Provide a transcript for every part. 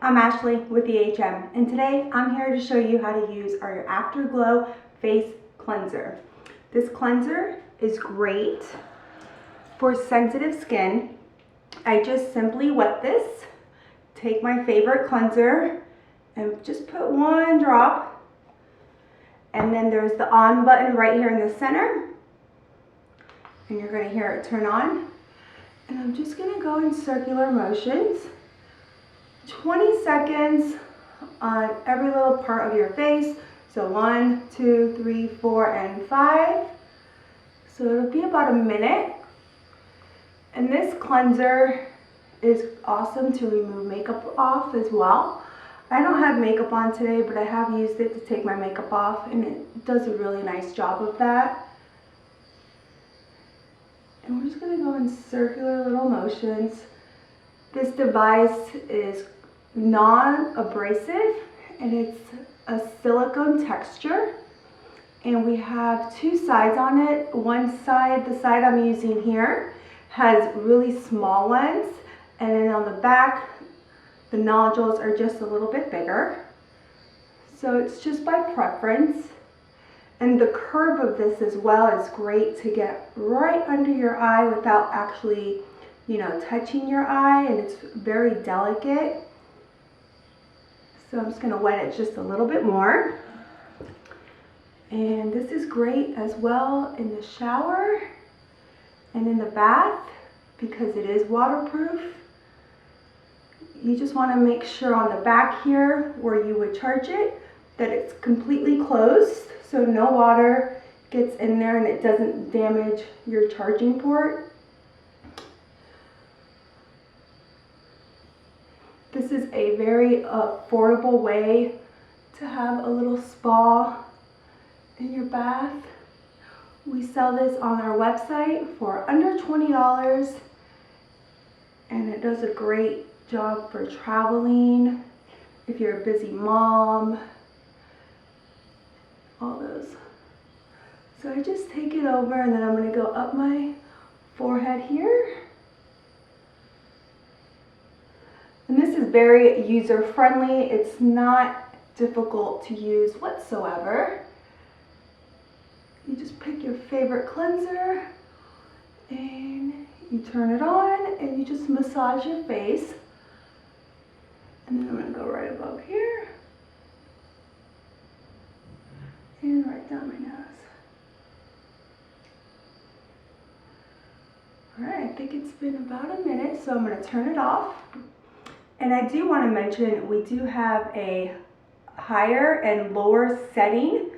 I'm Ashley with EHM, and today I'm here to show you how to use our AFTERGLOW Face Cleanser. This cleanser is great for sensitive skin. I just simply wet this, take my favorite cleanser, and just put one drop. And then there's the on button right here in the center. And you're going to hear it turn on. And I'm just going to go in circular motions. 20 seconds on every little part of your face. So 1, 2, 3, 4, and 5. So it'll be about a minute. And this cleanser is awesome to remove makeup off as well. I don't have makeup on today, but I have used it to take my makeup off, and it does a really nice job of that. And we're just going to go in circular little motions. This device is non-abrasive, and it's a silicone texture. And we have two sides on it. One side, the side I'm using here, has really small ones, and then on the back, the nodules are just a little bit bigger. So it's just by preference. And the curve of this as well is great to get right under your eye without actually, touching your eye, and it's very delicate. So I'm just going to wet it just a little bit more. And this is great as well in the shower and in the bath because it is waterproof. You just want to make sure on the back here where you would charge it that it's completely closed so no water gets in there and it doesn't damage your charging port. This is a very affordable way to have a little spa in your bath. We sell this on our website for under $20, and it does a great job for traveling, if you're a busy mom, all those. So I just take it over, and then I'm going to go up my forehead here. And this is very user-friendly. It's not difficult to use whatsoever. You just pick your favorite cleanser, and you turn it on, and you just massage your face. And then I'm going to go right above here and right down my nose. Alright, I think it's been about a minute, so I'm going to turn it off. And I do want to mention we do have a higher and lower setting.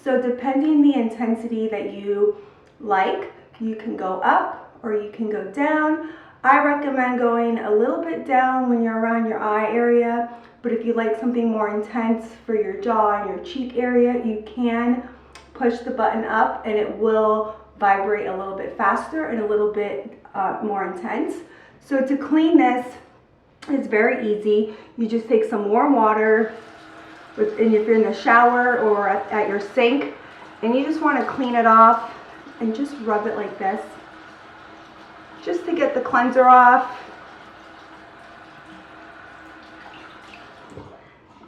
So depending the intensity that you like, you can go up or you can go down. I recommend going a little bit down when you're around your eye area, but if you like something more intense for your jaw and your cheek area, you can push the button up and it will vibrate a little bit faster and a little bit more intense. So to clean this, it's very easy. You just take some warm water, and if you're in the shower or at your sink, and you just want to clean it off and just rub it like this, just to get the cleanser off.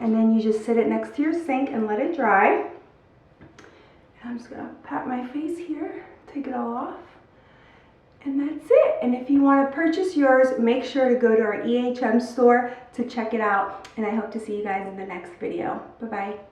And then you just sit it next to your sink and let it dry. And I'm just going to pat my face here, take it all off. And that's it. And if you want to purchase yours, make sure to go to our EHM store to check it out. And I hope to see you guys in the next video. Bye-bye.